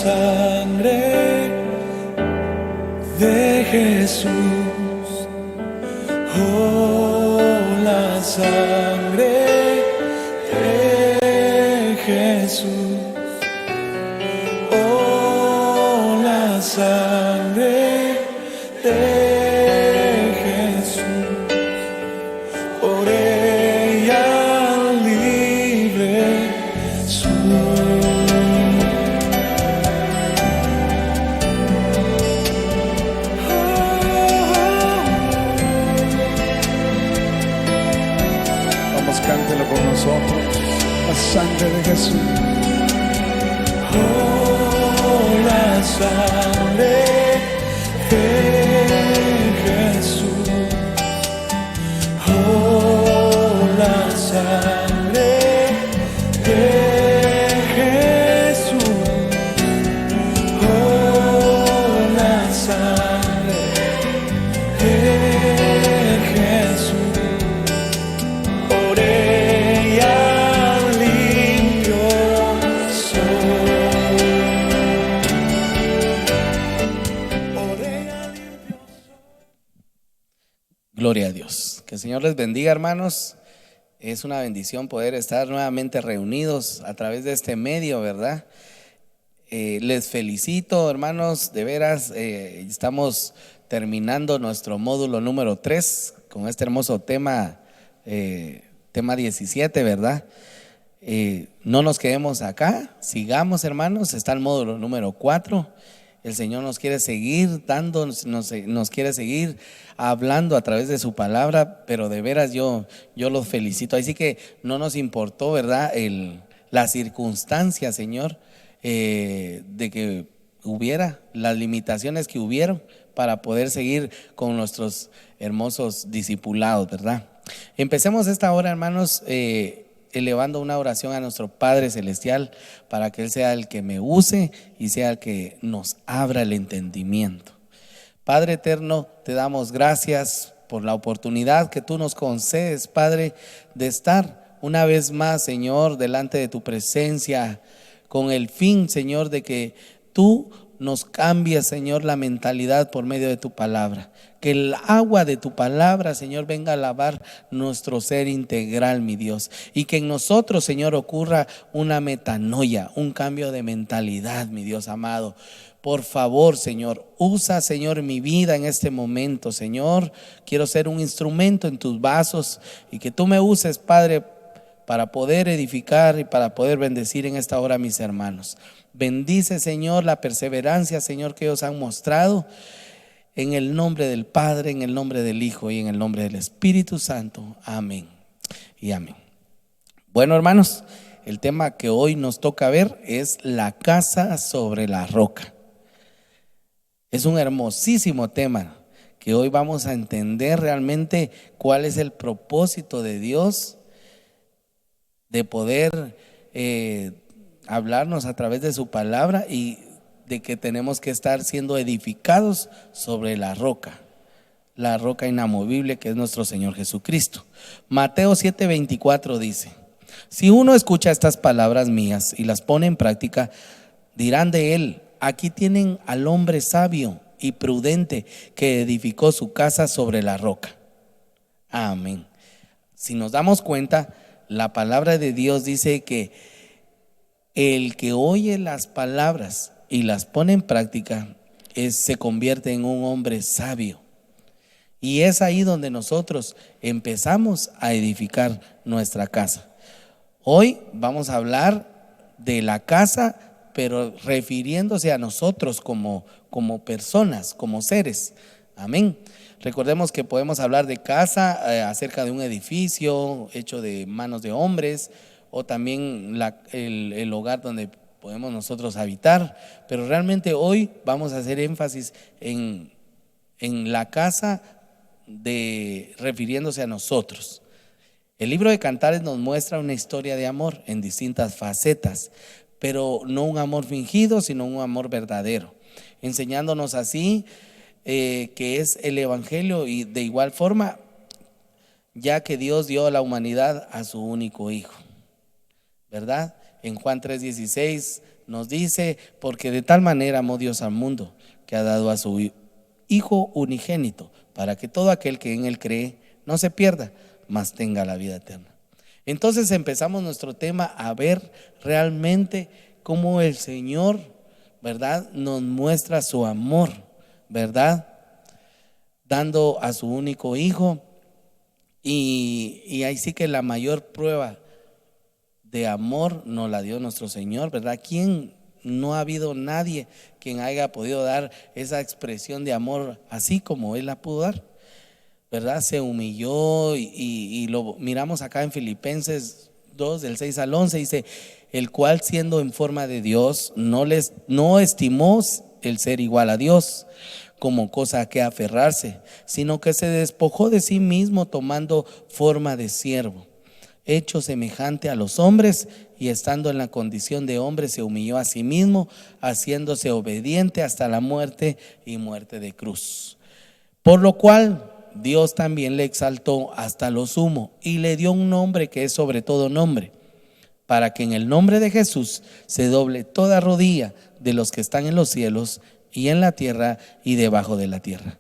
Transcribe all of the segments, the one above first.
sangre de Jesús, oh, la sangre de Jesús, oh, la sangre de Jesús, por ella libre soy. Cántelo con nosotros, la sangre de Jesús. Oh, la sangre de Jesús. Oh, la sangre de Jesús. Oh, la sangre de Jesús. Gloria a Dios. Que el Señor les bendiga, hermanos. Es una bendición poder estar nuevamente reunidos a través de este medio, ¿verdad? Les felicito, hermanos, de veras. Estamos terminando nuestro módulo número 3 con este hermoso tema, tema 17, ¿verdad? No nos quedemos acá, sigamos, hermanos. Está el módulo número 4. El Señor nos quiere seguir dando, nos quiere seguir hablando a través de su palabra, pero de veras yo los felicito. Así que no nos importó, ¿verdad?, la circunstancia, Señor, de que hubiera las limitaciones que hubieron para poder seguir con nuestros hermosos discipulados, ¿verdad? Empecemos esta hora, hermanos, elevando una oración a nuestro Padre Celestial para que Él sea el que me use y sea el que nos abra el entendimiento. Padre eterno, te damos gracias por la oportunidad que tú nos concedes, Padre, de estar una vez más, Señor, delante de tu presencia, con el fin, Señor, de que tú nos cambies, Señor, la mentalidad por medio de tu palabra. Que el agua de tu palabra, Señor, venga a lavar nuestro ser integral, mi Dios. Y que en nosotros, Señor, ocurra una metanoia, un cambio de mentalidad, mi Dios amado. Por favor, Señor, usa, Señor, mi vida en este momento, Señor. Quiero ser un instrumento en tus vasos y que tú me uses, Padre, para poder edificar y para poder bendecir en esta hora a mis hermanos. Bendice, Señor, la perseverancia, Señor, que ellos han mostrado. En el nombre del Padre, en el nombre del Hijo y en el nombre del Espíritu Santo. Amén y amén. Bueno, hermanos, el tema que hoy nos toca ver es la casa sobre la roca. Es un hermosísimo tema que hoy vamos a entender realmente cuál es el propósito de Dios de poder hablarnos a través de su palabra y de que tenemos que estar siendo edificados sobre la roca inamovible que es nuestro Señor Jesucristo. Mateo 7:24 dice: si uno escucha estas palabras mías y las pone en práctica, dirán de él: aquí tienen al hombre sabio y prudente que edificó su casa sobre la roca. Amén. Si nos damos cuenta, la palabra de Dios dice que el que oye las palabras y las pone en práctica se convierte en un hombre sabio. Y es ahí donde nosotros empezamos a edificar nuestra casa. Hoy vamos a hablar de la casa, pero refiriéndose a nosotros como personas, como seres. Amén. Recordemos que podemos hablar de casa acerca de un edificio hecho de manos de hombres, o también el hogar donde podemos nosotros habitar, pero realmente hoy vamos a hacer énfasis en la casa refiriéndose a nosotros. El libro de Cantares nos muestra una historia de amor en distintas facetas, pero no un amor fingido, sino un amor verdadero, enseñándonos así que es el evangelio, y de igual forma, ya que Dios dio a la humanidad a su único hijo, ¿verdad? En Juan 3:16 nos dice, porque de tal manera amó Dios al mundo, que ha dado a su Hijo unigénito, para que todo aquel que en él cree no se pierda, mas tenga la vida eterna. Entonces empezamos nuestro tema a ver realmente cómo el Señor, ¿verdad?, nos muestra su amor, ¿verdad?, dando a su único Hijo. Y ahí sí que la mayor prueba de amor nos la dio nuestro Señor, ¿verdad? ¿Quién? No ha habido nadie quien haya podido dar esa expresión de amor así como Él la pudo dar, ¿verdad? Se humilló y lo miramos acá en Filipenses 2, del 6 al 11, dice: el cual siendo en forma de Dios, no estimó el ser igual a Dios como cosa a que aferrarse, sino que se despojó de sí mismo, tomando forma de siervo, hecho semejante a los hombres, y estando en la condición de hombre se humilló a sí mismo, haciéndose obediente hasta la muerte y muerte de cruz. Por lo cual Dios también le exaltó hasta lo sumo y le dio un nombre que es sobre todo nombre, para que en el nombre de Jesús se doble toda rodilla de los que están en los cielos y en la tierra y debajo de la tierra,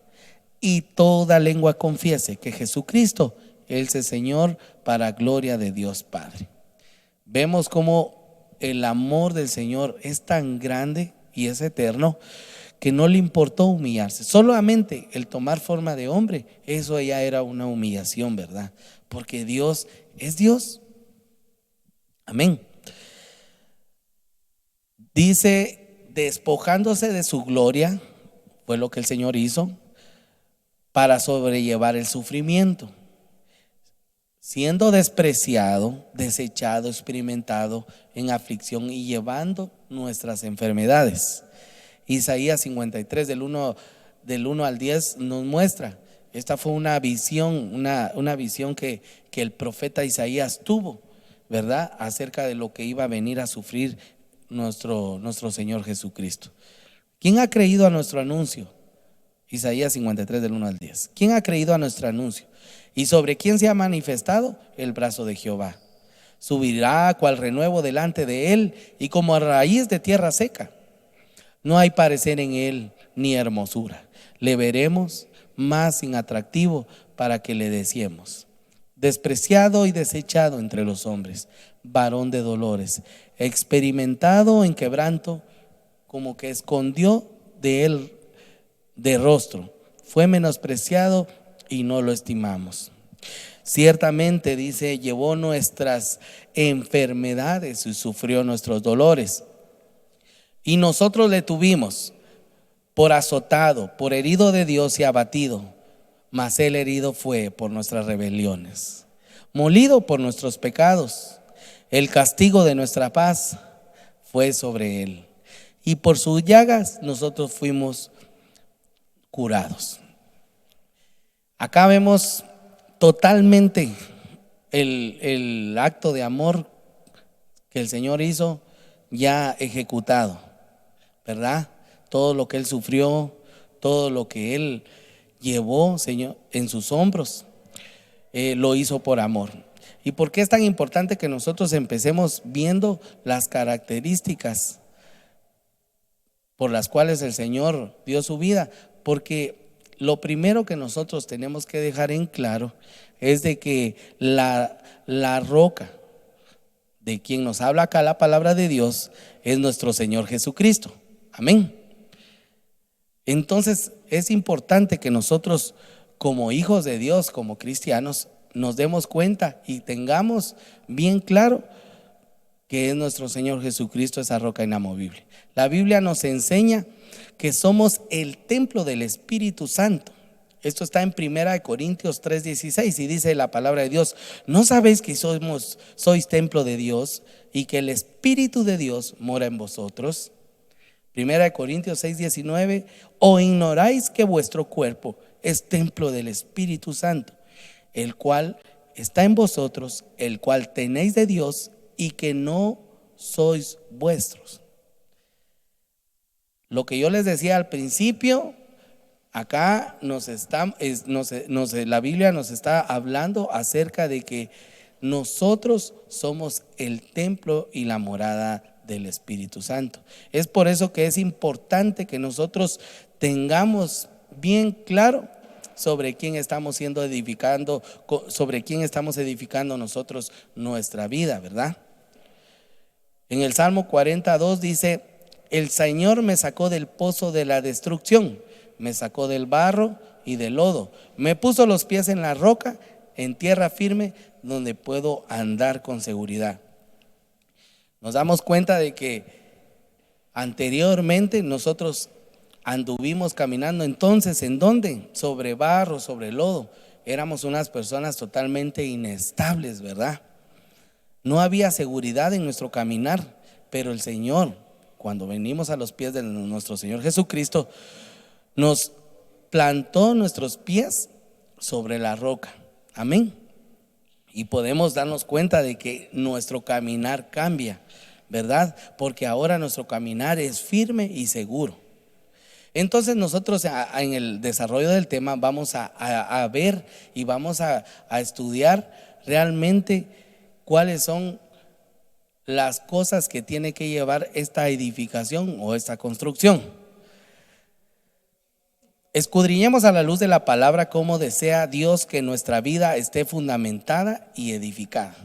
y toda lengua confiese que Jesucristo es el Señor, para gloria de Dios Padre. Vemos cómo el amor del Señor es tan grande y es eterno, que no le importó humillarse. Solamente el tomar forma de hombre, eso ya era una humillación, ¿verdad? Porque Dios es Dios. Amén. Dice, despojándose de su gloria, fue lo que el Señor hizo para sobrellevar el sufrimiento, siendo despreciado, desechado, experimentado en aflicción y llevando nuestras enfermedades. Isaías 53 del 1 al 10 nos muestra. Esta fue una visión, una visión que el profeta Isaías tuvo, ¿verdad?, acerca de lo que iba a venir a sufrir nuestro Señor Jesucristo. ¿Quién ha creído a nuestro anuncio? Isaías 53 del 1 al 10. ¿Quién ha creído a nuestro anuncio? ¿Y sobre quién se ha manifestado? El brazo de Jehová. Subirá cual renuevo delante de él, y como a raíz de tierra seca. No hay parecer en él ni hermosura. Le veremos más sin atractivo para que le deseemos. Despreciado y desechado entre los hombres, varón de dolores, experimentado en quebranto, como que escondió de él de rostro. Fue menospreciado y no lo estimamos. Ciertamente, dice, llevó nuestras enfermedades y sufrió nuestros dolores. Y nosotros le tuvimos por azotado, por herido de Dios y abatido. Mas él herido fue por nuestras rebeliones, molido por nuestros pecados. El castigo de nuestra paz fue sobre él, y por sus llagas nosotros fuimos curados. Acá vemos totalmente el acto de amor que el Señor hizo ya ejecutado, ¿verdad? Todo lo que él sufrió, todo lo que él llevó, Señor, en sus hombros, lo hizo por amor. ¿Y por qué es tan importante que nosotros empecemos viendo las características por las cuales el Señor dio su vida? Porque lo primero que nosotros tenemos que dejar en claro es de que la roca de quien nos habla acá la palabra de Dios es nuestro Señor Jesucristo. Amén. Entonces es importante que nosotros, como hijos de Dios, como cristianos, nos demos cuenta y tengamos bien claro que es nuestro Señor Jesucristo esa roca inamovible. La Biblia nos enseña que somos el templo del Espíritu Santo. Esto está en 1 Corintios 3:16 y dice la palabra de Dios: ¿no sabéis que sois templo de Dios y que el Espíritu de Dios mora en vosotros? 1 Corintios 6:19. ¿O ignoráis que vuestro cuerpo es templo del Espíritu Santo, el cual está en vosotros, el cual tenéis de Dios, y que no sois vuestros? Lo que yo les decía al principio, acá la Biblia nos está hablando acerca de que Nosotros somos el templo y la morada del Espíritu Santo. Es por eso que es importante que nosotros tengamos bien claro sobre quién estamos siendo edificando, sobre quién estamos edificando nosotros nuestra vida, ¿verdad? En el Salmo 42 dice: el Señor me sacó del pozo de la destrucción, me sacó del barro y del lodo, me puso los pies en la roca, en tierra firme, donde puedo andar con seguridad. Nos damos cuenta de que anteriormente nosotros anduvimos caminando entonces, ¿en dónde? Sobre barro, sobre lodo. Éramos unas personas totalmente inestables, ¿verdad? No había seguridad en nuestro caminar, pero el Señor, cuando venimos a los pies de nuestro Señor Jesucristo, nos plantó nuestros pies sobre la roca. Amén. Y podemos darnos cuenta de que nuestro caminar cambia, ¿verdad? Porque ahora nuestro caminar es firme y seguro. Entonces nosotros en el desarrollo del tema vamos a ver y vamos a estudiar realmente cuáles son las cosas que tiene que llevar esta edificación o esta construcción. Escudriñemos a la luz de la palabra cómo desea Dios que nuestra vida esté fundamentada y edificada.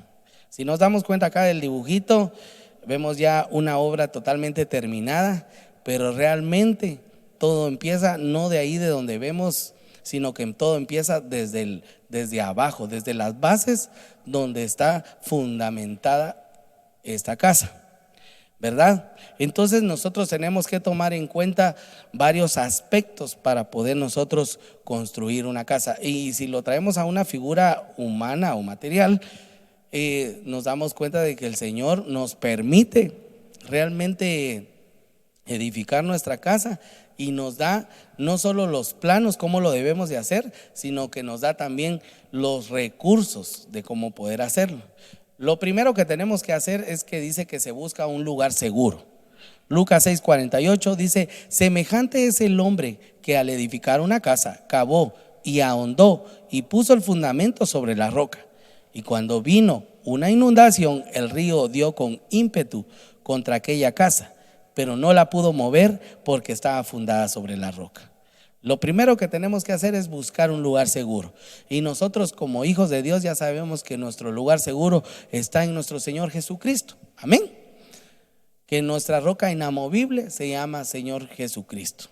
Si nos damos cuenta acá del dibujito, vemos ya una obra totalmente terminada, pero realmente todo empieza no de ahí de donde vemos, sino que todo empieza desde abajo, desde las bases donde está fundamentada esta casa, ¿verdad? Entonces nosotros tenemos que tomar en cuenta varios aspectos para poder nosotros construir una casa. Y si lo traemos a una figura humana o material, nos damos cuenta de que el Señor nos permite realmente edificar nuestra casa y nos da no solo los planos cómo lo debemos de hacer, sino que nos da también los recursos de cómo poder hacerlo. Lo primero que tenemos que hacer es que dice que se busca un lugar seguro. Lucas 6:48 dice: semejante es el hombre que al edificar una casa cavó y ahondó y puso el fundamento sobre la roca. Y cuando vino una inundación, el río dio con ímpetu contra aquella casa, pero no la pudo mover porque estaba fundada sobre la roca. Lo primero que tenemos que hacer es buscar un lugar seguro. Y nosotros como hijos de Dios ya sabemos que nuestro lugar seguro está en nuestro Señor Jesucristo. Amén. Que nuestra roca inamovible se llama Señor Jesucristo.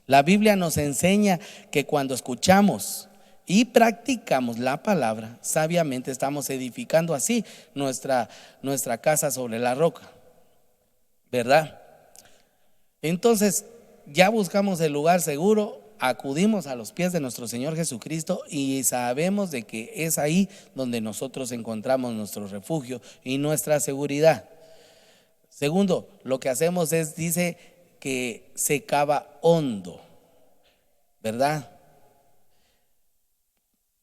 La Biblia nos enseña que cuando escuchamos y practicamos la palabra, sabiamente estamos edificando así nuestra casa sobre la roca, ¿verdad? Entonces ya buscamos el lugar seguro, acudimos a los pies de nuestro Señor Jesucristo y sabemos de que es ahí donde nosotros encontramos nuestro refugio y nuestra seguridad. Segundo, lo que hacemos es, dice que se cava hondo, ¿verdad?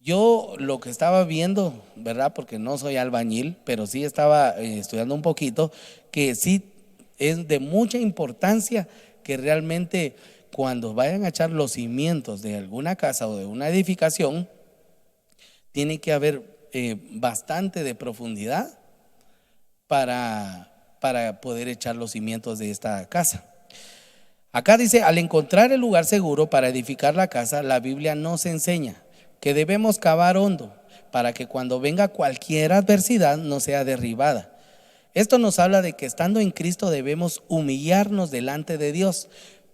Yo lo que estaba viendo, ¿verdad? Porque no soy albañil, pero sí estaba estudiando un poquito, que sí es de mucha importancia que realmente cuando vayan a echar los cimientos de alguna casa o de una edificación, tiene que haber bastante de profundidad para poder echar los cimientos de esta casa. Acá dice: al encontrar el lugar seguro para edificar la casa, la Biblia nos enseña que debemos cavar hondo para que cuando venga cualquier adversidad no sea derribada. Esto nos habla de que estando en Cristo debemos humillarnos delante de Dios,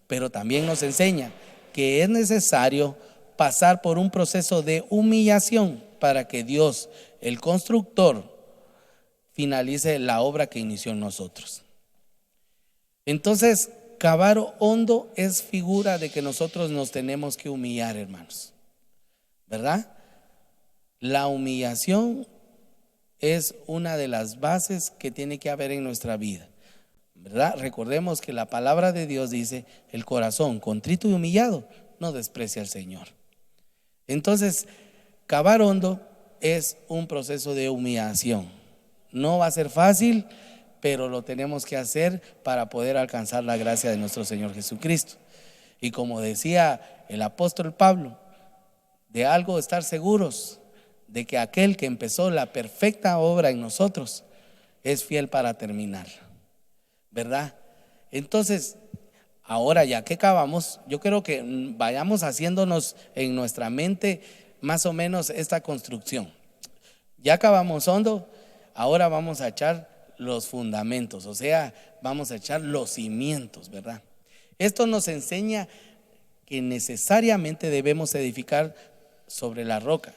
pero también nos enseña que es necesario pasar por un proceso de humillación para que Dios, el constructor, finalice la obra que inició en nosotros. Entonces, cavar hondo es figura de que nosotros nos tenemos que humillar, hermanos, ¿verdad? La humillación es una de las bases que tiene que haber en nuestra vida, ¿verdad? Recordemos que la palabra de Dios dice: el corazón contrito y humillado no desprecia al Señor. Entonces, cavar hondo es un proceso de humillación. No va a ser fácil, pero lo tenemos que hacer para poder alcanzar la gracia de nuestro Señor Jesucristo. Y como decía el apóstol Pablo, de algo estar seguros, de que aquel que empezó la perfecta obra en nosotros es fiel para terminar, ¿verdad? Entonces, ahora ya que acabamos, yo creo que vayamos haciéndonos en nuestra mente más o menos esta construcción. Ya acabamos hondo, ahora vamos a echar los fundamentos, o sea, vamos a echar los cimientos, ¿verdad? Esto nos enseña que necesariamente debemos edificar sobre la roca,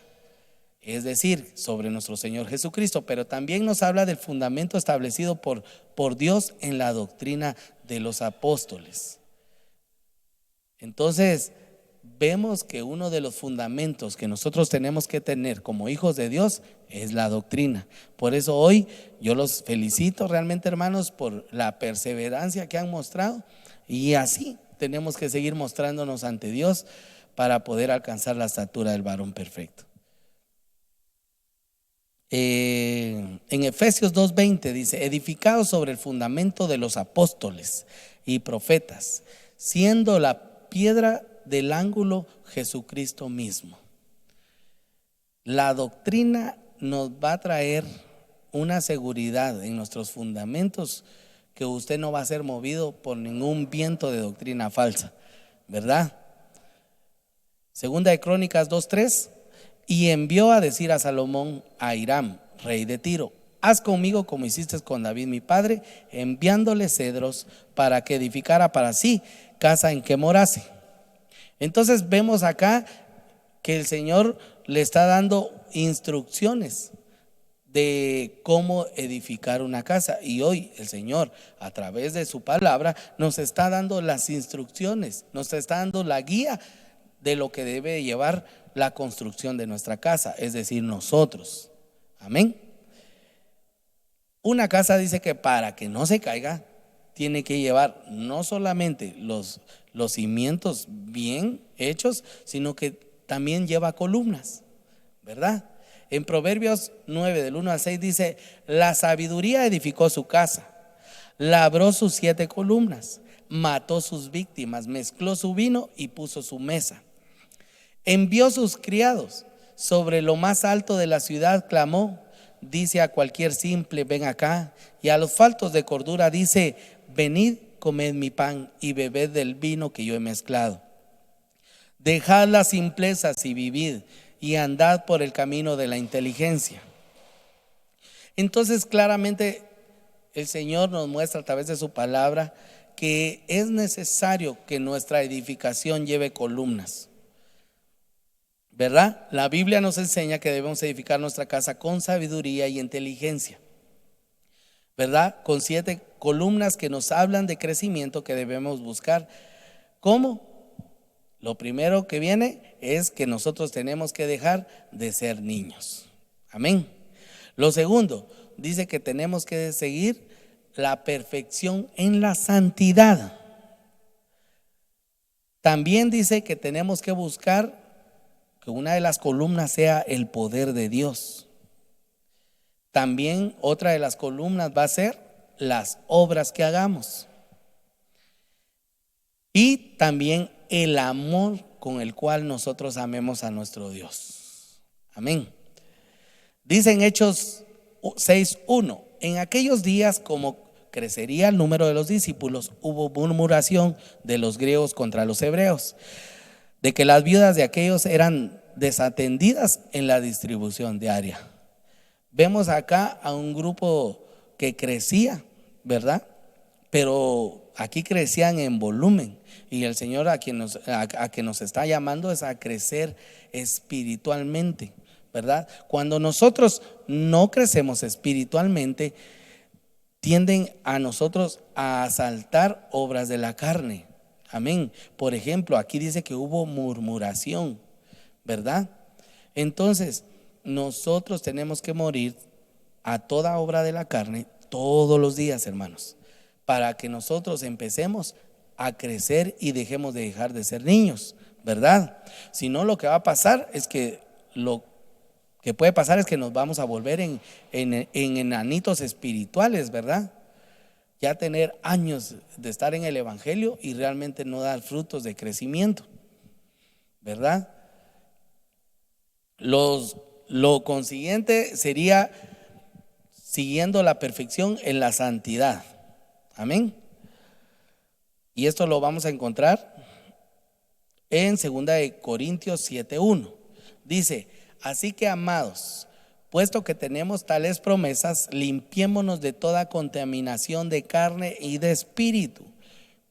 es decir, sobre nuestro Señor Jesucristo, pero también nos habla del fundamento establecido por Dios en la doctrina de los apóstoles. Entonces, vemos que uno de los fundamentos que nosotros tenemos que tener como hijos de Dios es la doctrina. Por eso hoy yo los felicito realmente, hermanos, por la perseverancia que han mostrado, y así tenemos que seguir mostrándonos ante Dios para poder alcanzar la estatura del varón perfecto. En Efesios 2:20 dice: edificados sobre el fundamento de los apóstoles y profetas, siendo la piedra del ángulo Jesucristo mismo. La doctrina nos va a traer una seguridad en nuestros fundamentos, que usted no va a ser movido por ningún viento de doctrina falsa, ¿verdad? Segunda de Crónicas 2:3: y envió a decir a Salomón a Hiram, rey de Tiro: haz conmigo como hiciste con David mi padre, enviándole cedros para que edificara para sí casa en que morase. Entonces vemos acá que el Señor le está dando instrucciones de cómo edificar una casa, y hoy el Señor a través de su palabra nos está dando las instrucciones, nos está dando la guía de lo que debe llevar la construcción de nuestra casa, es decir, nosotros. Amén. Una casa, dice que para que no se caiga tiene que llevar no solamente los cimientos bien hechos, sino que también lleva columnas, ¿verdad? En Proverbios 9 del 1 al 6 dice: la sabiduría edificó su casa, labró sus 7 columnas, mató sus víctimas, mezcló su vino y puso su mesa. Envió sus criados, sobre lo más alto de la ciudad clamó, dice a cualquier simple: ven acá. Y a los faltos de cordura dice: venid, comed mi pan y bebed del vino que yo he mezclado. Dejad las simplezas y vivid, y andad por el camino de la inteligencia. Entonces, claramente el Señor nos muestra a través de su palabra que es necesario que nuestra edificación lleve columnas, ¿verdad? La Biblia nos enseña que debemos edificar nuestra casa con sabiduría y inteligencia, ¿verdad? Con 7 columnas que nos hablan de crecimiento que debemos buscar. ¿Cómo? Lo primero que viene es que nosotros tenemos que dejar de ser niños. Amén. Lo segundo, dice que tenemos que seguir la perfección en la santidad. También dice que tenemos que buscar que una de las columnas sea el poder de Dios. También otra de las columnas va a ser las obras que hagamos, y también el amor con el cual nosotros amemos a nuestro Dios. Amén. Dice en Hechos 6:1: en aquellos días, como crecería el número de los discípulos, hubo murmuración de los griegos contra los hebreos, de que las viudas de aquellos eran desatendidas en la distribución diaria. Vemos acá a un grupo que crecía, ¿verdad? Pero aquí crecían en volumen, y el Señor a que nos está llamando es a crecer espiritualmente, ¿verdad? Cuando nosotros no crecemos espiritualmente, tienden a nosotros a asaltar obras de la carne. Amén. Por ejemplo, aquí dice que hubo murmuración, ¿verdad? Entonces, nosotros tenemos que morir a toda obra de la carne todos los días, hermanos, para que nosotros empecemos a crecer y dejemos de dejar de ser niños, ¿verdad? Si no, lo que va a pasar es que nos vamos a volver en enanitos espirituales, ¿verdad? Ya tener años de estar en el evangelio y realmente no dar frutos de crecimiento, ¿verdad? Los lo consiguiente sería siguiendo la perfección en la santidad. Amén. Y esto lo vamos a encontrar en 2 de Corintios 7:1. Dice: así que, amados, puesto que tenemos tales promesas, limpiémonos de toda contaminación de carne y de espíritu,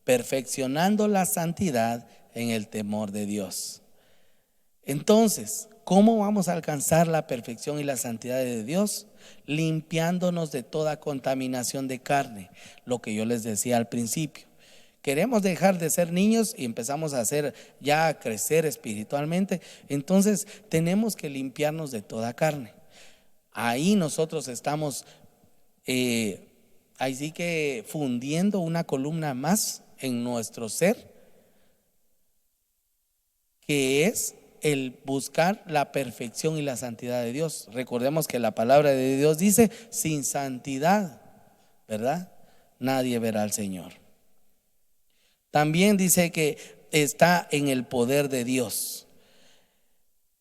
perfeccionando la santidad en el temor de Dios. Entonces, ¿cómo vamos a alcanzar la perfección y la santidad de Dios? Limpiándonos de toda contaminación de carne, lo que yo les decía al principio. Queremos dejar de ser niños y empezamos a a crecer espiritualmente. Entonces tenemos que limpiarnos de toda carne. Ahí nosotros estamos, ahí sí que fundiendo una columna más en nuestro ser, que es el buscar la perfección y la santidad de Dios. Recordemos que la palabra de Dios dice: sin santidad, ¿verdad?, nadie verá al Señor. También dice que está en el poder de Dios.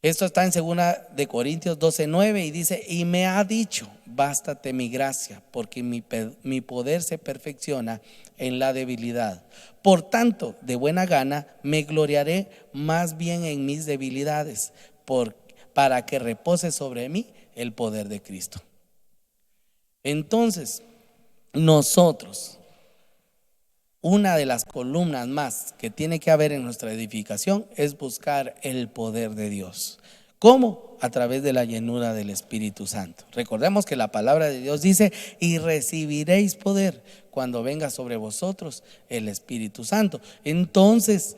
Esto está en 2 de Corintios 12:9 y dice: y me ha dicho, bástate mi gracia, porque mi poder se perfecciona en la debilidad. Por tanto, de buena gana me gloriaré más bien en mis debilidades, para que repose sobre mí el poder de Cristo. Entonces, nosotros, una de las columnas más que tiene que haber en nuestra edificación es buscar el poder de Dios. ¿Cómo? A través de la llenura del Espíritu Santo. Recordemos que la palabra de Dios dice: y recibiréis poder cuando venga sobre vosotros el Espíritu Santo. Entonces,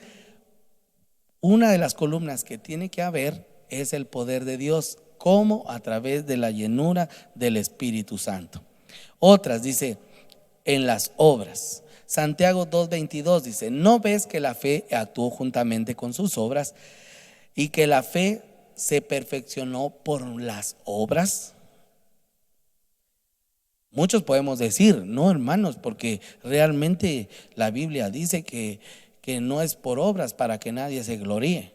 una de las columnas que tiene que haber es el poder de Dios. ¿Cómo? A través de la llenura del Espíritu Santo. Otras dice: en las obras. Santiago 2:22 dice: ¿no ves que la fe actuó juntamente con sus obras y que la fe se perfeccionó por las obras? Muchos podemos decir: no, hermanos, porque realmente la Biblia dice que no es por obras para que nadie se gloríe.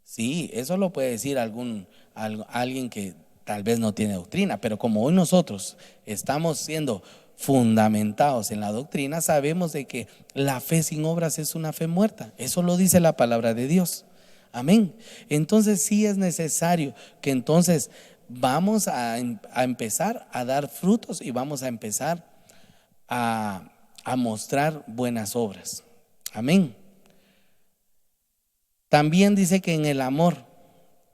Sí, eso lo puede decir alguien que tal vez no tiene doctrina, pero como hoy nosotros estamos siendo fundamentados en la doctrina, sabemos de que la fe sin obras es una fe muerta. Eso lo dice la palabra de Dios. Amén. Entonces sí es necesario que entonces vamos a empezar a dar frutos y vamos a empezar a mostrar buenas obras. Amén. También dice que en el amor,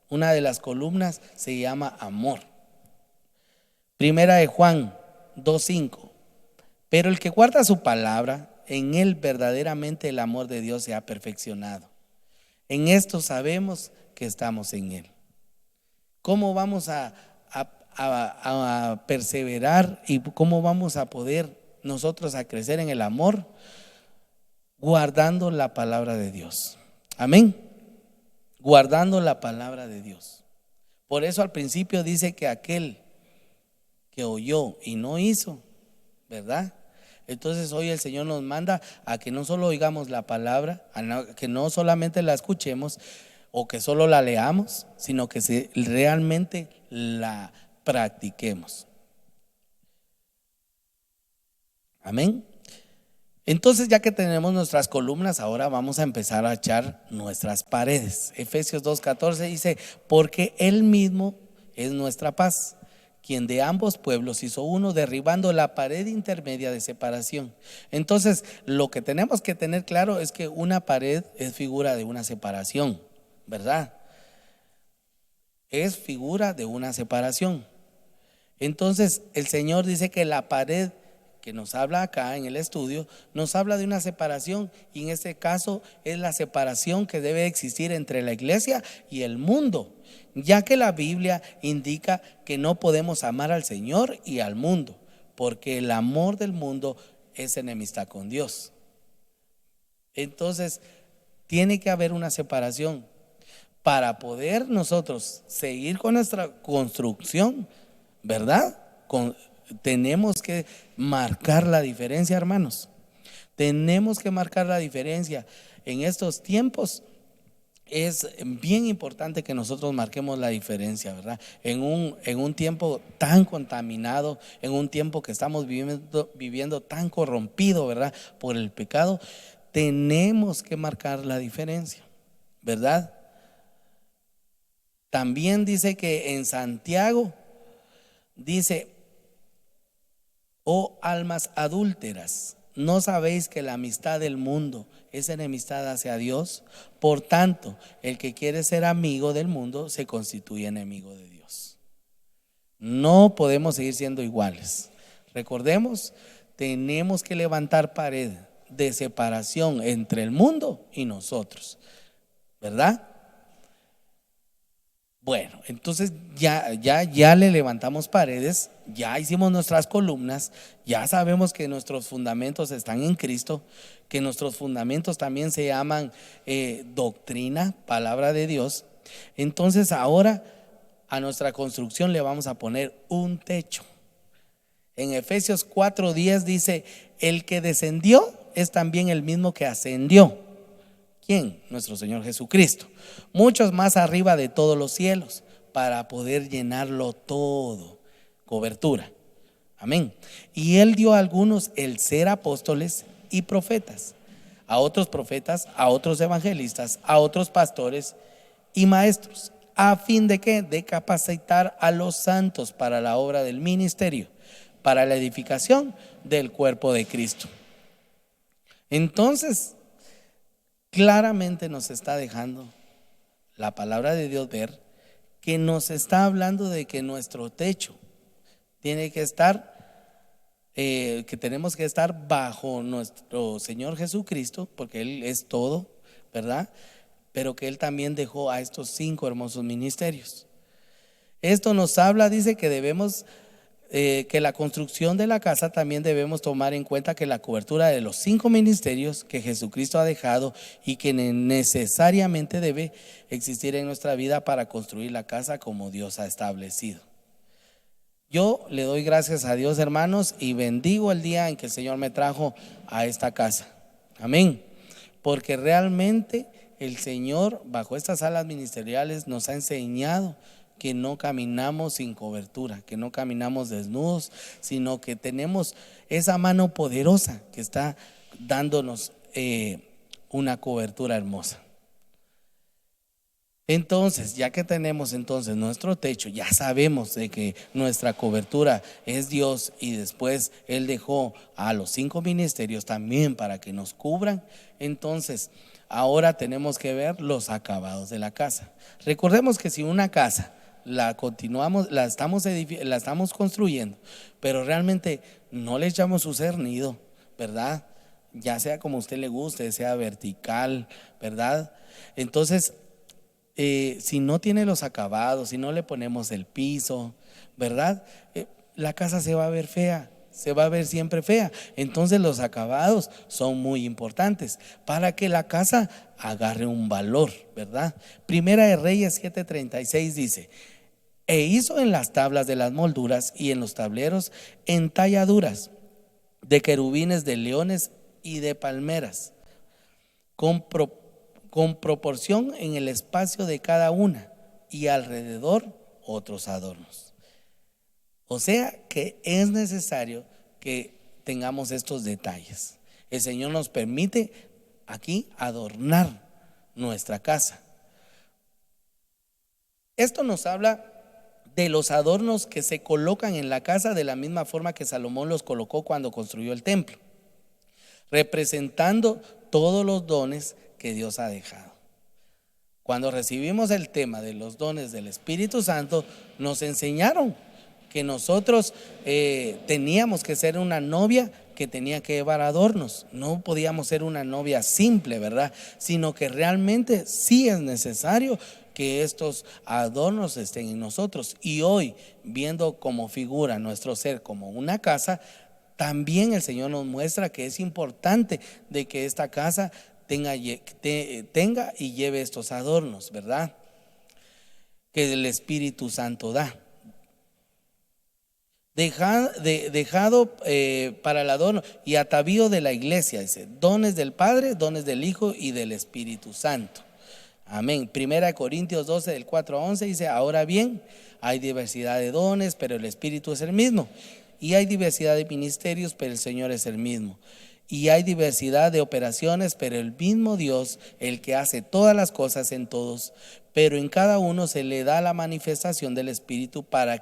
una de las columnas se llama amor. Primera de Juan 2:5. Pero el que guarda su palabra, en él verdaderamente el amor de Dios se ha perfeccionado. En esto sabemos que estamos en él. ¿Cómo vamos a perseverar y cómo vamos a poder nosotros a crecer en el amor? Guardando la palabra de Dios. Amén. Guardando la palabra de Dios. Por eso al principio dice que aquel que oyó y no hizo, ¿verdad? Entonces hoy el Señor nos manda a que no solo oigamos la palabra, a que no solamente la escuchemos o que solo la leamos, sino que realmente la practiquemos. Amén. Entonces, ya que tenemos nuestras columnas, ahora vamos a empezar a echar nuestras paredes. Efesios 2:14 dice: porque Él mismo es nuestra paz, quien de ambos pueblos hizo uno, derribando la pared intermedia de separación. Entonces, lo que tenemos que tener claro es que una pared es figura de una separación, ¿verdad? Es figura de una separación. Entonces, el Señor dice que la pared que nos habla acá en el estudio, nos habla de una separación, y en este caso es la separación que debe existir entre la iglesia y el mundo, ya que la Biblia indica que no podemos amar al Señor y al mundo, porque el amor del mundo es enemistad con Dios. Entonces, tiene que haber una separación para poder nosotros seguir con nuestra construcción, ¿verdad? Tenemos que marcar la diferencia, hermanos. Tenemos que marcar la diferencia. En estos tiempos es bien importante que nosotros marquemos la diferencia, ¿verdad? En un tiempo tan contaminado, en un tiempo que estamos viviendo tan corrompido, ¿verdad? Por el pecado, tenemos que marcar la diferencia, ¿verdad? También dice que en Santiago, dice: oh almas adúlteras, ¿no sabéis que la amistad del mundo es enemistad hacia Dios? Por tanto, el que quiere ser amigo del mundo se constituye enemigo de Dios. No podemos seguir siendo iguales. Recordemos, tenemos que levantar pared de separación entre el mundo y nosotros, ¿verdad? Bueno, entonces ya le levantamos paredes, ya hicimos nuestras columnas, ya sabemos que nuestros fundamentos están en Cristo, que nuestros fundamentos también se llaman doctrina, palabra de Dios. Entonces ahora a nuestra construcción le vamos a poner un techo. En Efesios 4:10 dice: el que descendió es también el mismo que ascendió. ¿Quién? Nuestro Señor Jesucristo. Muchos más arriba de todos los cielos, para poder llenarlo todo. Cobertura. Amén. Y Él dio a algunos el ser apóstoles y profetas, a otros profetas, a otros evangelistas, a otros pastores y maestros, a fin de ¿qué? De capacitar a los santos para la obra del ministerio, para la edificación del cuerpo de Cristo. Entonces, claramente nos está dejando la palabra de Dios ver que nos está hablando de que nuestro techo tiene que estar, que tenemos que estar bajo nuestro Señor Jesucristo, porque Él es todo, ¿verdad? Pero que Él también dejó a estos 5 hermosos ministerios. Esto nos habla, dice, que debemos que la construcción de la casa también debemos tomar en cuenta que la cobertura de los 5 ministerios que Jesucristo ha dejado y que necesariamente debe existir en nuestra vida para construir la casa como Dios ha establecido. Yo le doy gracias a Dios, hermanos, y bendigo el día en que el Señor me trajo a esta casa. Amén. Porque realmente el Señor, bajo estas alas ministeriales, nos ha enseñado que no caminamos sin cobertura, que no caminamos desnudos, sino que tenemos esa mano poderosa que está dándonos una cobertura hermosa. Entonces, ya que tenemos entonces nuestro techo, ya sabemos de que nuestra cobertura es Dios, y después Él dejó a los 5 ministerios también para que nos cubran. Entonces, ahora tenemos que ver los acabados de la casa. Recordemos que si una casa la continuamos, la estamos construyendo, pero realmente no le echamos su cernido, ¿verdad? Ya sea como a usted le guste, sea vertical, ¿verdad? Entonces, si no tiene los acabados, si no le ponemos el piso, ¿verdad? La casa se va a ver fea, se va a ver siempre fea. Entonces los acabados son muy importantes para que la casa agarre un valor, ¿verdad? Primera de Reyes 7:36 dice: e hizo en las tablas de las molduras y en los tableros entalladuras de querubines, de leones y de palmeras, con proporción en el espacio de cada una, y alrededor otros adornos. O sea que es necesario que tengamos estos detalles. El Señor nos permite aquí adornar nuestra casa. Esto nos habla de los adornos que se colocan en la casa, de la misma forma que Salomón los colocó cuando construyó el templo, representando todos los dones que Dios ha dejado. Cuando recibimos el tema de los dones del Espíritu Santo, nos enseñaron que nosotros teníamos que ser una novia que tenía que llevar adornos. No podíamos ser una novia simple, ¿verdad? Sino que realmente sí es necesario que estos adornos estén en nosotros. Y hoy, viendo como figura nuestro ser como una casa, también el Señor nos muestra que es importante de que esta casa tenga y lleve estos adornos, ¿verdad? Que el Espíritu Santo da. Dejado para el adorno y atavío de la iglesia, dice: dones del Padre, dones del Hijo y del Espíritu Santo. Amén. Primera de Corintios 12 del 4 a 11 dice: ahora bien, hay diversidad de dones, pero el Espíritu es el mismo. Y hay diversidad de ministerios, pero el Señor es el mismo. Y hay diversidad de operaciones, pero el mismo Dios, el que hace todas las cosas en todos. Pero en cada uno se le da la manifestación del Espíritu para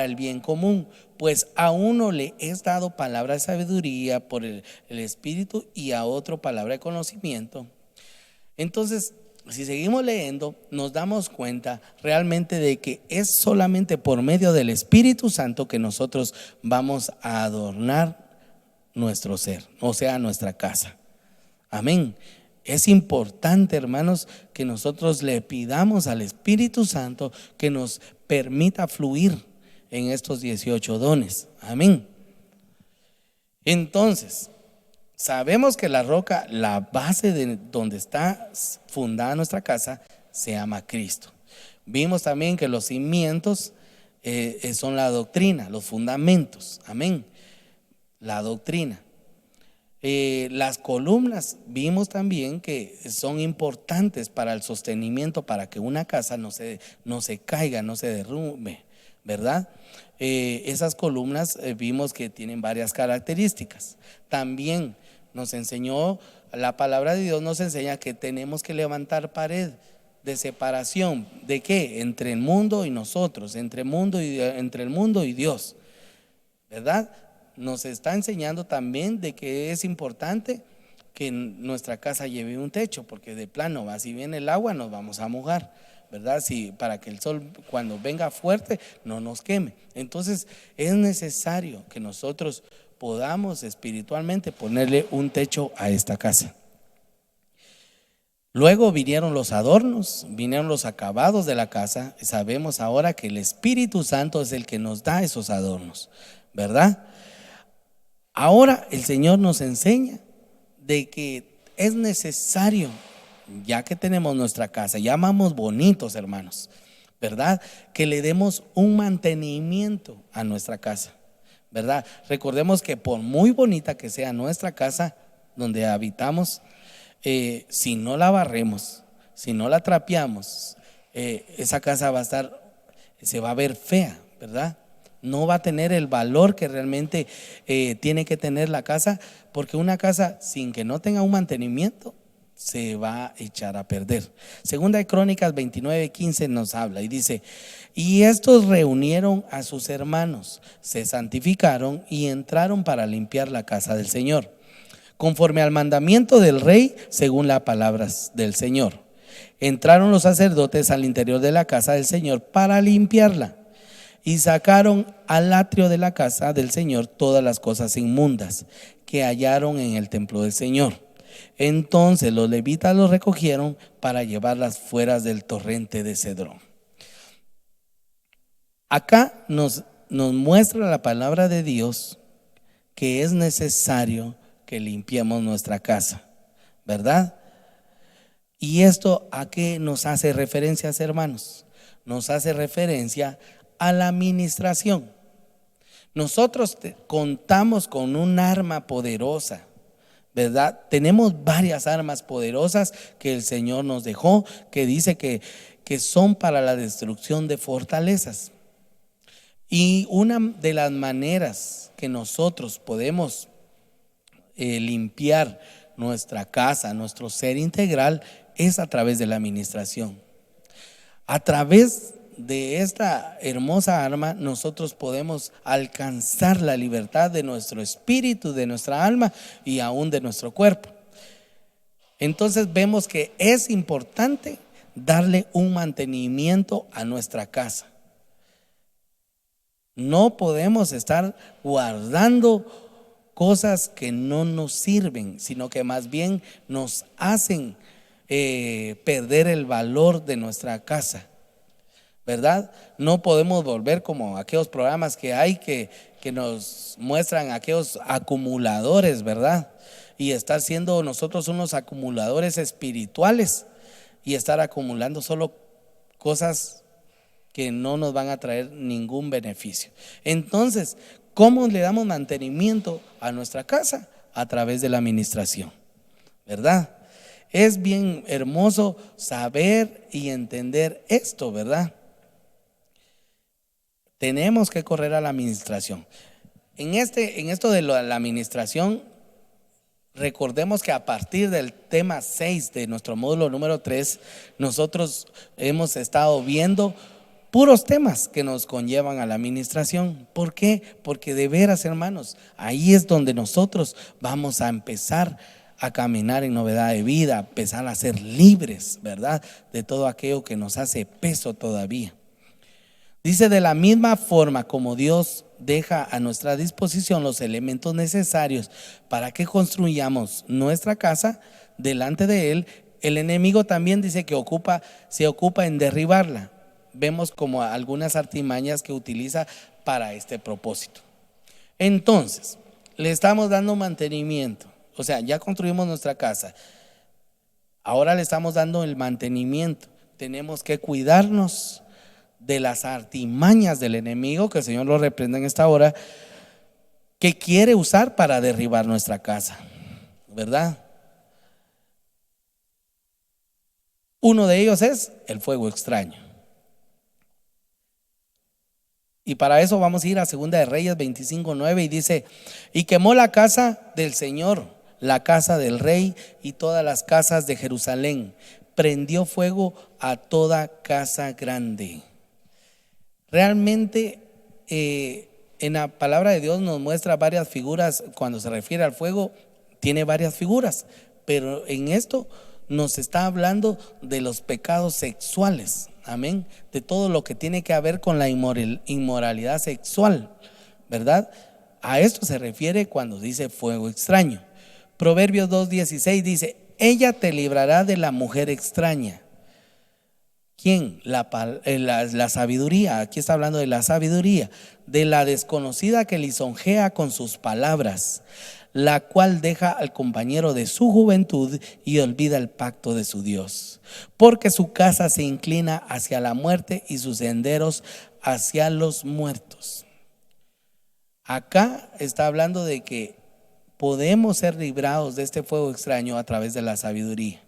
el bien común. Pues a uno le es dado palabra de sabiduría por el Espíritu, y a otro palabra de conocimiento. Entonces, si seguimos leyendo, nos damos cuenta realmente de que es solamente por medio del Espíritu Santo que nosotros vamos a adornar nuestro ser, o sea, nuestra casa. Amén. Es importante, hermanos, que nosotros le pidamos al Espíritu Santo que nos permita fluir en estos 18 dones. Amén. Entonces, sabemos que la roca, la base de donde está fundada nuestra casa, se llama Cristo. Vimos también que los cimientos son la doctrina, los fundamentos. Amén. La doctrina. Las columnas, vimos también que son importantes para el sostenimiento, para que una casa no se caiga, no se derrumbe, ¿verdad? Esas columnas vimos que tienen varias características. También nos enseñó, la palabra de Dios nos enseña que tenemos que levantar pared de separación. ¿De qué? Entre el mundo y nosotros, entre el mundo y Dios, ¿verdad? Nos está enseñando también de que es importante que nuestra casa lleve un techo, porque de plano, si viene el agua nos vamos a mojar, ¿verdad? Para que el sol, cuando venga fuerte, no nos queme. Entonces es necesario que nosotros podamos espiritualmente ponerle un techo a esta casa. Luego vinieron los adornos, vinieron los acabados de la casa. Sabemos ahora que el Espíritu Santo es el que nos da esos adornos, ¿verdad? Ahora el Señor nos enseña de que es necesario, ya que tenemos nuestra casa, ya amamos bonitos, hermanos, ¿verdad? Que le demos un mantenimiento a nuestra casa, ¿verdad? Recordemos que por muy bonita que sea nuestra casa donde habitamos, si no la barremos, si no la trapeamos, esa casa se va a ver fea, ¿verdad? No va a tener el valor que realmente tiene que tener la casa, porque una casa sin que no tenga un mantenimiento se va a echar a perder. Segunda de Crónicas 29:15 nos habla y dice: y estos reunieron a sus hermanos, se santificaron y entraron para limpiar la casa del Señor, conforme al mandamiento del rey, según las palabras del Señor. Entraron los sacerdotes al interior de la casa del Señor para limpiarla, y sacaron al atrio de la casa del Señor todas las cosas inmundas que hallaron en el templo del Señor. Entonces los levitas los recogieron para llevarlas fuera del torrente de Cedrón. Acá nos muestra la palabra de Dios que es necesario que limpiemos nuestra casa, ¿verdad? ¿Y esto a qué nos hace referencia, hermanos? Nos hace referencia a la administración. Nosotros contamos con un arma poderosa, ¿verdad? Tenemos varias armas poderosas que el Señor nos dejó, que dice que son para la destrucción de fortalezas. Y una de las maneras que nosotros podemos limpiar nuestra casa, nuestro ser integral, es a través de la administración. A través de esta hermosa arma nosotros podemos alcanzar la libertad de nuestro espíritu, de nuestra alma y aún de nuestro cuerpo. Entonces vemos que es importante darle un mantenimiento a nuestra casa. No podemos estar guardando cosas que no nos sirven, sino que más bien nos hacen perder el valor de nuestra casa, ¿verdad? No podemos volver como aquellos programas que hay que nos muestran aquellos acumuladores, ¿verdad? Y estar siendo nosotros unos acumuladores espirituales y estar acumulando solo cosas que no nos van a traer ningún beneficio. Entonces, ¿cómo le damos mantenimiento a nuestra casa? A través de la administración, ¿verdad? Es bien hermoso saber y entender esto, ¿verdad? Tenemos que correr a la administración. En esto de la administración, recordemos que a partir del tema 6 de nuestro módulo número 3, nosotros hemos estado viendo puros temas que nos conllevan a la administración. ¿Por qué? Porque de veras, hermanos, ahí es donde nosotros vamos a empezar a caminar en novedad de vida, a empezar a ser libres, ¿verdad? De todo aquello que nos hace peso todavía. Dice: de la misma forma como Dios deja a nuestra disposición los elementos necesarios para que construyamos nuestra casa delante de Él, el enemigo también dice que se ocupa en derribarla. Vemos como algunas artimañas que utiliza para este propósito. Entonces, le estamos dando mantenimiento. O sea, ya construimos nuestra casa. Ahora le estamos dando el mantenimiento. Tenemos que cuidarnos de las artimañas del enemigo, que el Señor lo reprenda en esta hora, que quiere usar para derribar nuestra casa, ¿verdad? Uno de ellos es el fuego extraño. Y para eso vamos a ir a 2 de Reyes 25:9 y dice: y quemó la casa del Señor, la casa del rey y todas las casas de Jerusalén. Prendió fuego a toda casa grande. Realmente en la palabra de Dios nos muestra varias figuras. Cuando se refiere al fuego, tiene varias figuras, pero en esto nos está hablando de los pecados sexuales. Amén. De todo lo que tiene que ver con la inmoralidad sexual, ¿verdad? A esto se refiere cuando dice fuego extraño. Proverbios 2:16 dice: ella te librará de la mujer extraña. ¿Quién? La sabiduría. Aquí está hablando de la sabiduría, de la desconocida que lisonjea con sus palabras, la cual deja al compañero de su juventud y olvida el pacto de su Dios, porque su casa se inclina hacia la muerte y sus senderos hacia los muertos. Acá está hablando de que podemos ser librados de este fuego extraño a través de la sabiduría,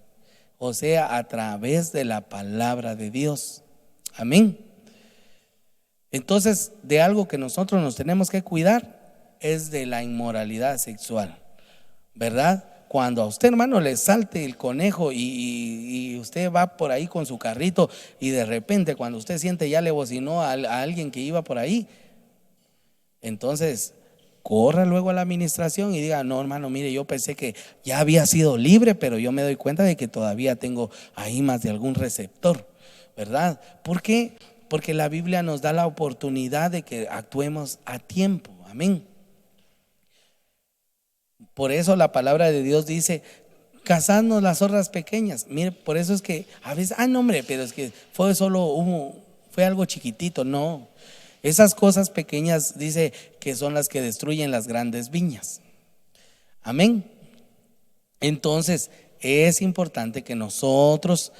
o sea, a través de la palabra de Dios. Amén. Entonces, de algo que nosotros nos tenemos que cuidar es de la inmoralidad sexual, ¿verdad? Cuando a usted, hermano, le salte el conejo y usted va por ahí con su carrito y de repente cuando usted siente ya le bocinó a alguien que iba por ahí, entonces corra luego a la administración y diga: no, hermano, mire, yo pensé que ya había sido libre, pero yo me doy cuenta de que todavía tengo ahí más de algún receptor, ¿verdad? ¿Por qué? Porque la Biblia nos da la oportunidad de que actuemos a tiempo. Amén. Por eso la palabra de Dios dice: cazadnos las zorras pequeñas. Mire, por eso es que a veces, no, hombre, pero es que fue algo chiquitito. No, esas cosas pequeñas dice que son las que destruyen las grandes viñas. Amén. Entonces es importante que nosotros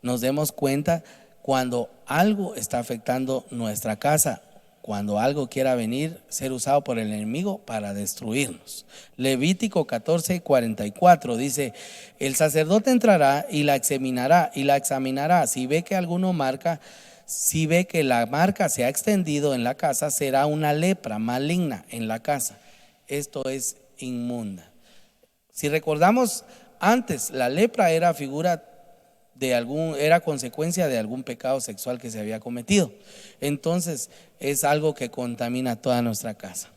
nos demos cuenta cuando algo está afectando nuestra casa, cuando algo quiera venir, ser usado por el enemigo para destruirnos. Levítico 14:44 dice: el sacerdote entrará y la examinará. Si ve que la marca se ha extendido en la casa, será una lepra maligna en la casa. Esto es inmunda. Si recordamos, antes la lepra era era consecuencia de algún pecado sexual que se había cometido. Entonces es algo que contamina toda nuestra casa.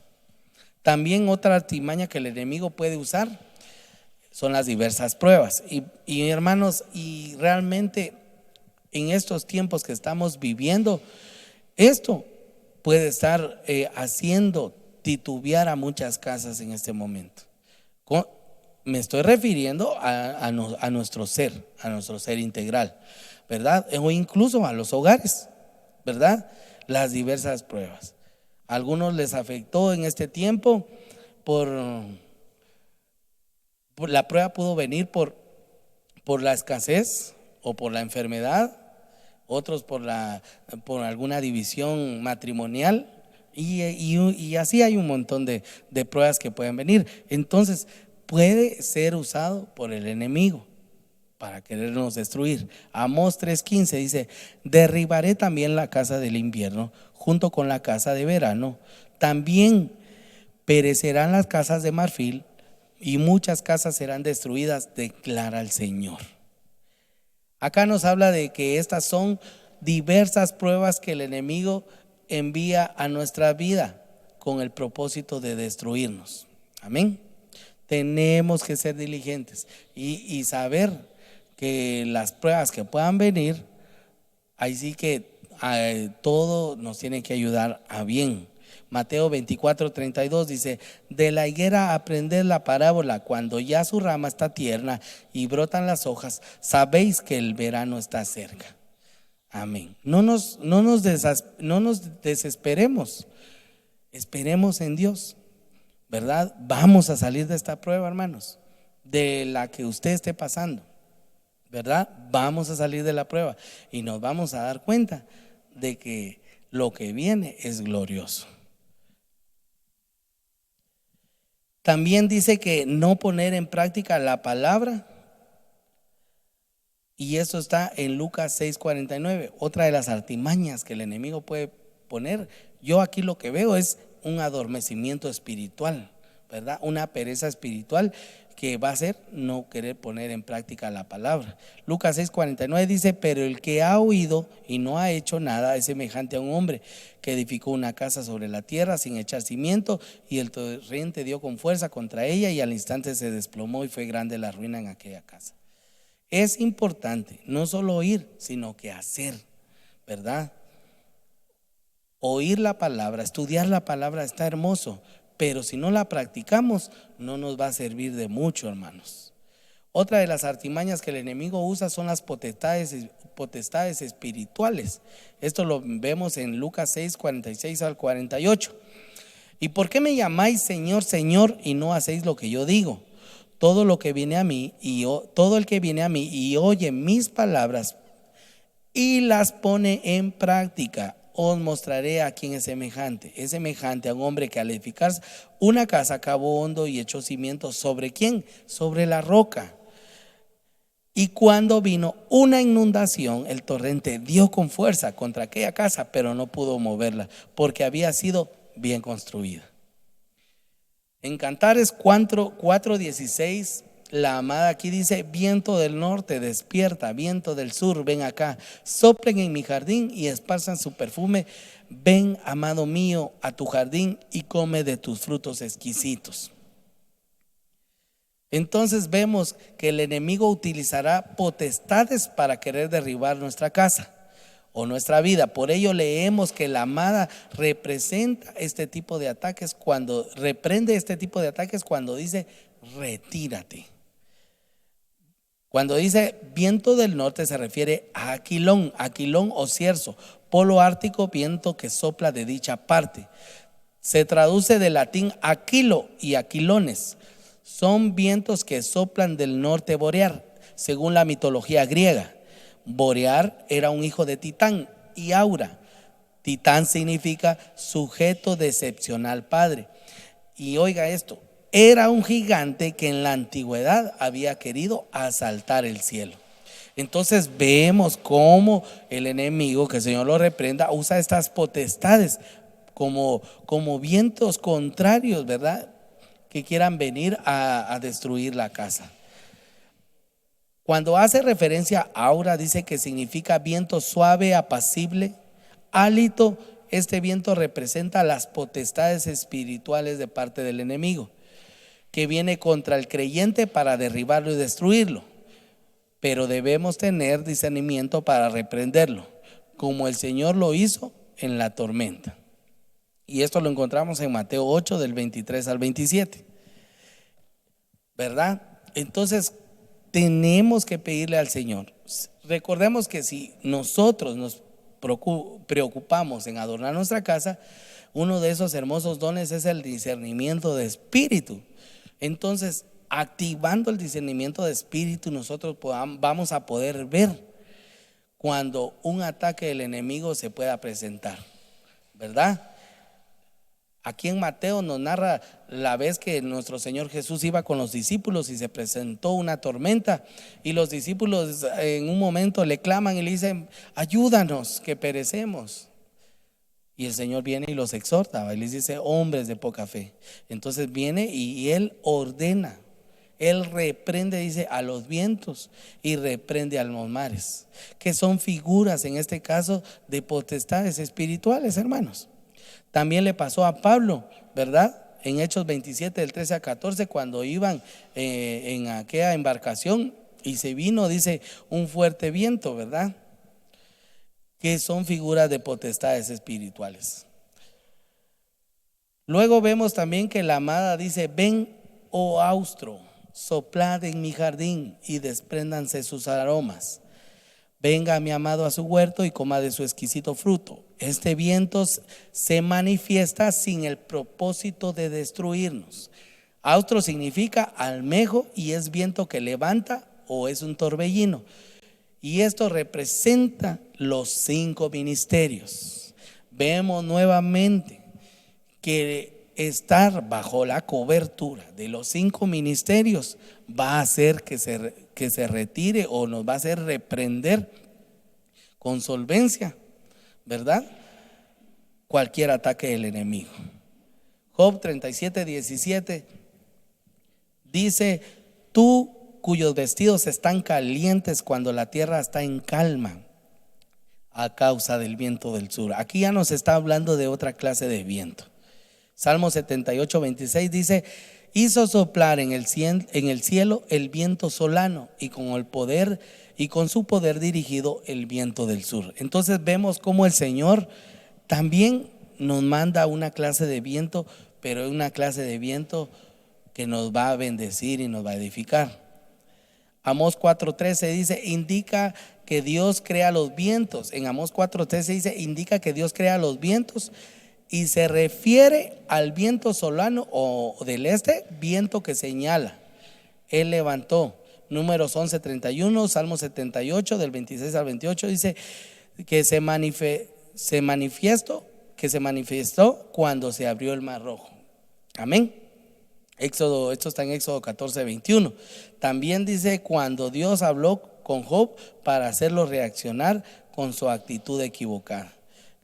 También otra artimaña que el enemigo puede usar son las diversas pruebas. Y hermanos, y realmente en estos tiempos que estamos viviendo, esto puede estar haciendo titubear a muchas casas en este momento. Me estoy refiriendo a nuestro ser integral, ¿verdad? O incluso a los hogares, ¿verdad? Las diversas pruebas. A algunos les afectó en este tiempo por la prueba pudo venir por la escasez o por la enfermedad, otros por alguna división matrimonial y así hay un montón de pruebas que pueden venir. Entonces puede ser usado por el enemigo. para querernos destruir. Amós 3:15 dice: derribaré también la casa del invierno junto con la casa de verano, también perecerán las casas de marfil y muchas casas serán destruidas, declara el Señor. Acá nos habla de que estas son diversas pruebas que el enemigo envía a nuestra vida con el propósito de destruirnos. Amén. Tenemos que ser diligentes y saber que las pruebas que puedan venir, ahí sí que todo nos tiene que ayudar a bien. Mateo 24:32 dice: de la higuera aprended la parábola, cuando ya su rama está tierna y brotan las hojas, sabéis que el verano está cerca. Amén. No nos desesperemos, esperemos en Dios, ¿verdad? Vamos a salir de esta prueba, hermanos, de la que usted esté pasando, ¿verdad? Vamos a salir de la prueba y nos vamos a dar cuenta de que lo que viene es glorioso. También dice que no poner en práctica la palabra, y eso está en Lucas 6:49. Otra de las artimañas que el enemigo puede poner, yo aquí lo que veo es un adormecimiento espiritual, ¿verdad? Una pereza espiritual que va a ser no querer poner en práctica la palabra. Lucas 6:49 dice: pero el que ha oído y no ha hecho nada es semejante a un hombre que edificó una casa sobre la tierra sin echar cimiento, y el torrente dio con fuerza contra ella y al instante se desplomó y fue grande la ruina en aquella casa. Es importante no solo oír, sino que hacer, ¿verdad? Oír la palabra, estudiar la palabra está hermoso, pero si no la practicamos no nos va a servir de mucho, hermanos. Otra de las artimañas que el enemigo usa son las potestades espirituales. Esto lo vemos en Lucas 6:46-48. ¿Y por qué me llamáis Señor, Señor, y no hacéis lo que yo digo? Todo el que viene a mí y oye mis palabras y las pone en práctica, os mostraré a quién es semejante. Es semejante a un hombre que al edificar una casa cavó hondo y echó cimientos. ¿Sobre quién? Sobre la roca. Y cuando vino una inundación, el torrente dio con fuerza contra aquella casa, pero no pudo moverla, porque había sido bien construida. En Cantares 4:16, la amada aquí dice: viento del norte despierta, viento del sur ven acá, soplen en mi jardín y esparzan su perfume. Ven, amado mío, a tu jardín y come de tus frutos exquisitos. Entonces vemos que el enemigo utilizará potestades para querer derribar nuestra casa o nuestra vida. Por ello leemos que la amada representa este tipo de ataques reprende este tipo de ataques cuando dice: retírate. Cuando dice viento del norte se refiere a aquilón o cierzo, polo ártico, viento que sopla de dicha parte. Se traduce del latín aquilo y aquilones. Son vientos que soplan del norte borear, según la mitología griega. Borear era un hijo de Titán y Aura. Titán significa sujeto de excepcional padre. Y oiga esto, era un gigante que en la antigüedad había querido asaltar el cielo. Entonces vemos cómo el enemigo, que el Señor lo reprenda, usa estas potestades como vientos contrarios, ¿verdad?, que quieran venir a destruir la casa. Cuando hace referencia a aura, dice que significa viento suave, apacible, hálito. Este viento representa las potestades espirituales de parte del enemigo, que viene contra el creyente para derribarlo y destruirlo. Pero debemos tener discernimiento para reprenderlo, como el Señor lo hizo en la tormenta. Y esto lo encontramos en Mateo 8 del 23 al 27, ¿verdad? Entonces tenemos que pedirle al Señor. Recordemos que si nosotros nos preocupamos en adornar nuestra casa, uno de esos hermosos dones es el discernimiento de espíritu. Entonces, activando el discernimiento de espíritu, nosotros vamos a poder ver cuando un ataque del enemigo se pueda presentar, ¿verdad? Aquí en Mateo nos narra la vez que nuestro Señor Jesús iba con los discípulos y se presentó una tormenta, y los discípulos en un momento le claman y le dicen: ayúdanos, que perecemos. Y el Señor viene y los exhorta y les dice: hombres de poca fe. Entonces viene y Él ordena, Él reprende, dice, a los vientos y reprende a los mares, que son figuras en este caso de potestades espirituales, hermanos. También le pasó a Pablo, ¿verdad? En Hechos 27 del 13 a 14, cuando iban en aquella embarcación y se vino, dice, un fuerte viento, ¿verdad? Que son figuras de potestades espirituales. Luego vemos también que la amada dice: ven, oh austro, soplad en mi jardín y despréndanse sus aromas. Venga mi amado a su huerto y coma de su exquisito fruto. Este viento se manifiesta sin el propósito de destruirnos. Austro significa almejo y es viento que levanta o es un torbellino. Y esto representa los 5 ministerios. Vemos nuevamente que estar bajo la cobertura de los 5 ministerios va a hacer que se retire, o nos va a hacer reprender con solvencia, ¿verdad?, cualquier ataque del enemigo. Job 37:17 dice: tú cuyos vestidos están calientes cuando la tierra está en calma a causa del viento del sur. Aquí ya nos está hablando de otra clase de viento. Salmo 78:26 dice: hizo soplar en el cielo el viento solano, y con su poder dirigido el viento del sur. Entonces vemos cómo el Señor también nos manda una clase de viento, pero es una clase de viento que nos va a bendecir y nos va a edificar. Amós 4:13 dice: indica que Dios crea los vientos. En Amós 4:13 dice: indica que Dios crea los vientos, y se refiere al viento solano o del este, viento que señala. Él levantó. Números 11:31, Salmo 78 del 26 al 28 dice que se manifestó cuando se abrió el mar rojo. Amén. Esto está en Éxodo 14:21. También dice cuando Dios habló con Job para hacerlo reaccionar con su actitud equivocada.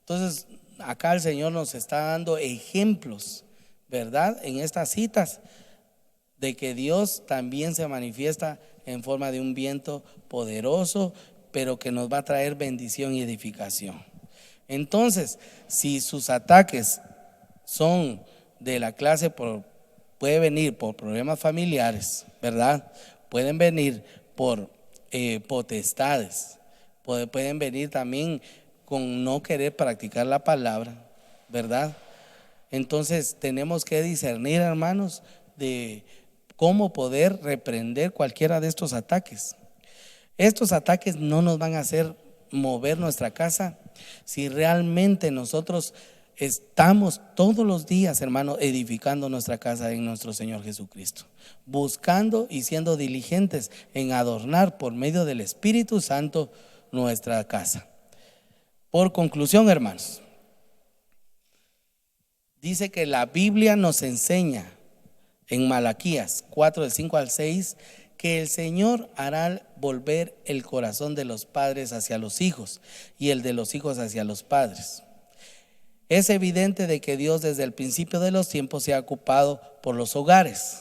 Entonces acá el Señor nos está dando ejemplos, ¿verdad?, en estas citas, de que Dios también se manifiesta en forma de un viento poderoso, pero que nos va a traer bendición y edificación. Entonces, si sus ataques son de la clase puede venir por problemas familiares, ¿verdad? Pueden venir por potestades, pueden venir también con no querer practicar la palabra, ¿verdad? Entonces tenemos que discernir, hermanos, de cómo poder reprender cualquiera de estos ataques. Estos ataques no nos van a hacer mover nuestra casa si realmente nosotros estamos todos los días, hermano, edificando nuestra casa en nuestro Señor Jesucristo, buscando y siendo diligentes en adornar por medio del Espíritu Santo nuestra casa. Por conclusión, hermanos, dice que la Biblia nos enseña en Malaquías 4 del 5 al 6 que el Señor hará volver el corazón de los padres hacia los hijos y el de los hijos hacia los padres. Es evidente de que Dios desde el principio de los tiempos se ha ocupado por los hogares.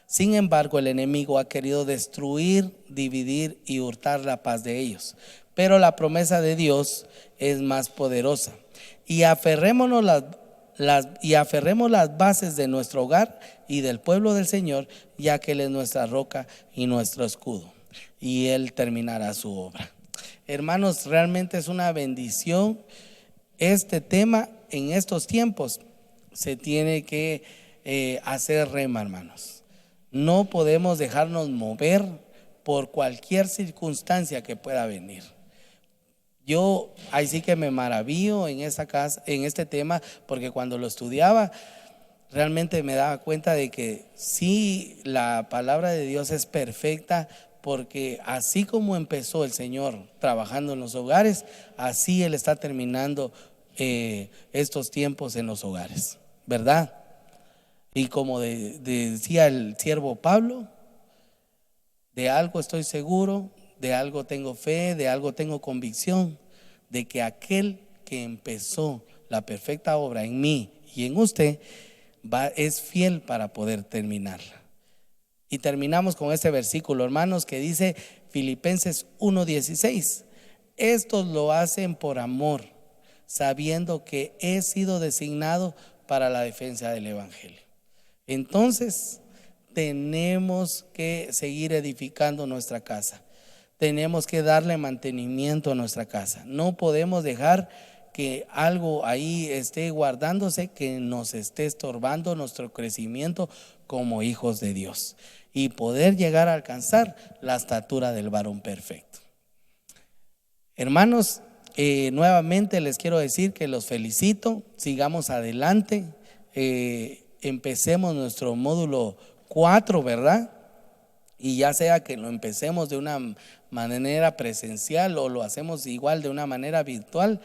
Sin embargo, el enemigo ha querido destruir, dividir y hurtar la paz de ellos. Pero la promesa de Dios es más poderosa. Y aferremos las bases de nuestro hogar y del pueblo del Señor, ya que Él es nuestra roca y nuestro escudo, y Él terminará su obra. Hermanos, realmente es una bendición este tema. En estos tiempos se tiene que hacer rema, hermanos. No podemos dejarnos mover por cualquier circunstancia que pueda venir. Yo ahí sí que me maravillo en este tema, porque cuando lo estudiaba realmente me daba cuenta de que sí, la palabra de Dios es perfecta, porque así como empezó el Señor trabajando en los hogares, así Él está terminando estos tiempos en los hogares, ¿verdad? Y como decía el siervo Pablo, de algo estoy seguro, de algo tengo fe, de algo tengo convicción, de que aquel que empezó la perfecta obra en mí y en usted es fiel para poder terminarla. Y terminamos con este versículo, hermanos, que dice Filipenses 1:16: estos lo hacen por amor, sabiendo que he sido designado para la defensa del evangelio. Entonces tenemos que seguir edificando nuestra casa, tenemos que darle mantenimiento a nuestra casa. No podemos dejar que algo ahí esté guardándose que nos esté estorbando nuestro crecimiento como hijos de Dios y poder llegar a alcanzar la estatura del varón perfecto. Hermanos, nuevamente les quiero decir que los felicito, sigamos adelante, empecemos nuestro módulo 4, ¿verdad? Y ya sea que lo empecemos de una manera presencial o lo hacemos igual de una manera virtual,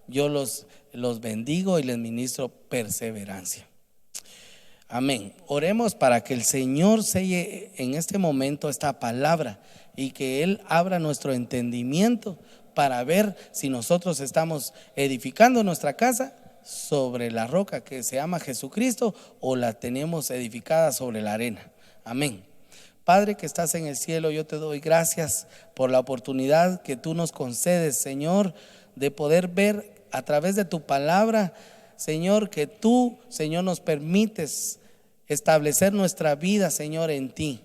yo los bendigo y les ministro perseverancia. Amén. Oremos para que el Señor selle en este momento esta palabra y que Él abra nuestro entendimiento para ver si nosotros estamos edificando nuestra casa sobre la roca que se llama Jesucristo o la tenemos edificada sobre la arena. Amén. Padre que estás en el cielo, yo te doy gracias por la oportunidad que tú nos concedes, Señor, de poder ver a través de tu palabra, Señor, que tú, Señor, nos permites establecer nuestra vida, Señor, en ti.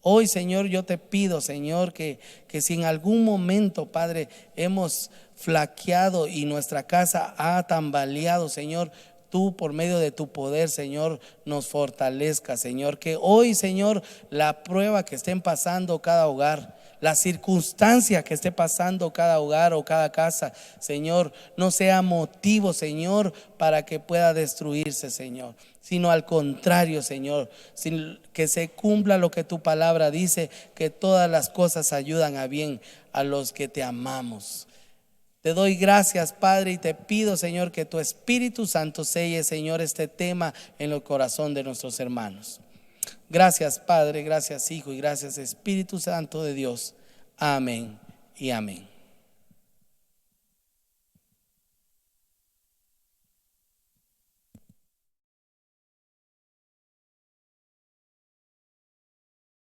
Hoy, Señor, yo te pido, Señor, que si en algún momento, Padre, hemos flaqueado y nuestra casa ha tambaleado, Señor, tú por medio de tu poder, Señor, nos fortalezca, Señor. Que hoy, Señor, la prueba que estén pasando cada hogar, la circunstancia que esté pasando cada hogar o cada casa, Señor, no sea motivo, Señor, para que pueda destruirse, Señor, sino al contrario, Señor, que se cumpla lo que tu palabra dice, que todas las cosas ayudan a bien a los que te amamos. Te doy gracias, Padre, y te pido, Señor, que tu Espíritu Santo selle, Señor, este tema en el corazón de nuestros hermanos. Gracias, Padre, gracias, Hijo, y gracias, Espíritu Santo de Dios. Amén y amén.